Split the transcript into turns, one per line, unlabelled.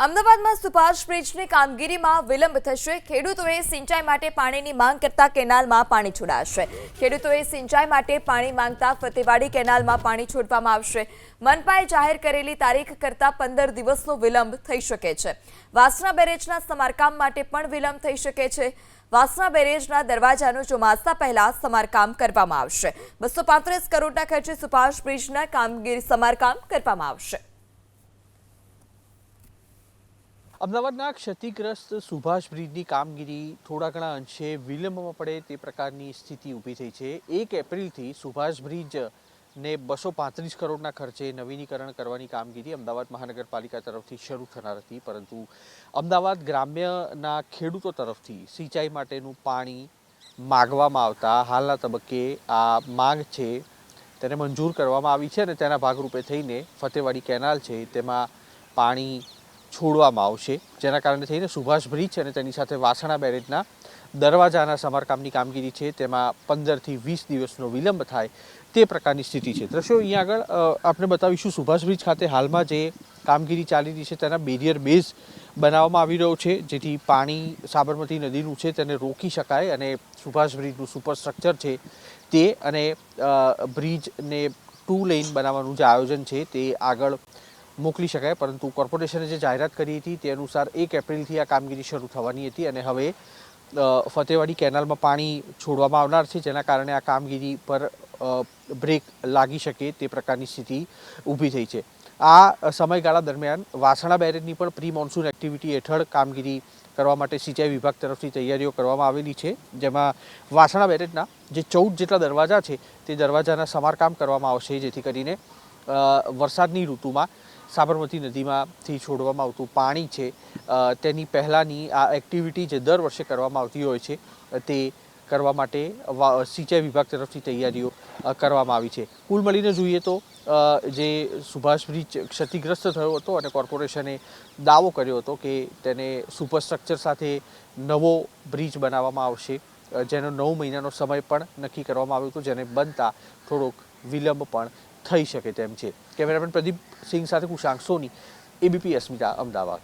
અમદાવાદમાં સુભાષ બ્રિજની કામગીરીમાં વિલંબ થશે। ખેડૂતોએ સિંચાઈ માટે પાણીની માંગ કરતા કેનાલમાં પાણી છોડાશે। ખેડૂતોએ સિંચાઈ માટે પાણી માંગતા ફતેવાડી કેનાલમાં પાણી છોડવામાં આવશે। મનપાએ જાહેર કરેલી તારીખ કરતા 15 દિવસનો વિલંબ થઈ શકે છે। વાસણા બેરેજના સમારકામ માટે પણ વિલંબ થઈ શકે છે। વાસણા બેરેજના દરવાજાનું ચોમાસા પહેલા સમારકામ કરવામાં આવશે। 235 કરોડના ખર્ચે સુભાષ બ્રિજના કામગીરી સમારકામ કરવામાં આવશે।
અમદાવાદના ક્ષતિગ્રસ્ત સુભાષ બ્રિજની કામગીરી થોડા ઘણા અંશે વિલંબમાં પડે તે પ્રકારની સ્થિતિ ઊભી થઈ છે। 1 એપ્રિલથી સુભાષ બ્રિજને 235 કરોડના ખર્ચે નવીનીકરણ કરવાની કામગીરી અમદાવાદ મહાનગરપાલિકા તરફથી શરૂ થનાર હતી, પરંતુ અમદાવાદ ગ્રામ્યના ખેડૂતો તરફથી સિંચાઈ માટેનું પાણી માગવામાં આવતા હાલના તબક્કે આ માંગ છે તેને મંજૂર કરવામાં આવી છે અને તેના ભાગરૂપે થઈને ફતેવાડી કેનાલ છે તેમાં પાણી છોડવામાં આવશે, જેના કારણે થઈને સુભાષ બ્રિજ અને તેની સાથે વાસણા બેરેજના દરવાજાના સમારકામની કામગીરી છે તેમાં 15 થી 20 દિવસનો વિલંબ થાય તે પ્રકારની સ્થિતિ છે। દ્રશ્યો અહીંયા આગળ આપણે બતાવીશું। સુભાષ બ્રિજ ખાતે હાલમાં જે કામગીરી ચાલી રહી છે તેના બેરિયર બેઝ બનાવવામાં આવી રહ્યો છે, જેથી પાણી સાબરમતી નદીનું છે તેને રોકી શકાય અને સુભાષ બ્રિજનું સુપરસ્ટ્રક્ચર છે તે અને બ્રિજને 2 લેન બનાવવાનું જે આયોજન છે તે આગળ મોકલી શકાય। પરંતુ કોર્પોરેશને જે જાહેરાત કરી હતી તે અનુસાર 1 એપ્રિલથી આ કામગીરી શરૂ થવાની હતી અને હવે ફતેવાડી કેનાલમાં પાણી છોડવામાં આવનાર છે, જેના કારણે આ કામગીરી પર બ્રેક લાગી શકે તે પ્રકારની સ્થિતિ ઊભી થઈ છે। આ સમયગાળા દરમિયાન વાસણા બેરેજની પણ પ્રી મોન્સૂન એક્ટિવિટી હેઠળ કામગીરી કરવા માટે સિંચાઈ વિભાગ તરફથી તૈયારીઓ કરવામાં આવેલી છે, જેમાં વાસણા બેરેજના જે 14 જેટલા દરવાજા છે તે દરવાજાના સમારકામ કરવામાં આવશે, જેથી કરીને વરસાદની ઋતુમાં સાબરમતી નદીમાંથી છોડવામાં આવતું પાણી છે તેની પહેલાંની આ એક્ટિવિટી જે દર વર્ષે કરવામાં આવતી હોય છે તે કરવા માટે સિંચાઈ વિભાગ તરફથી તૈયારીઓ કરવામાં આવી છે। કુલ મળીને જોઈએ તો જે સુભાષ બ્રિજ ક્ષતિગ્રસ્ત થયો હતો અને કોર્પોરેશને દાવો કર્યો હતો કે તેને સુપરસ્ટ્રક્ચર સાથે નવો બ્રિજ બનાવવામાં આવશે, જેનો 9 મહિનાનો સમય પણ નક્કી કરવામાં આવ્યો હતો, જેને બનતા થોડોક વિલંબ પણ થઈ શકે તેમ છે। કેમેરામેન પ્રદીપ સિંહ સાથે કુશાંક સોની, એબીપી અસ્મિતા, અમદાવાદ।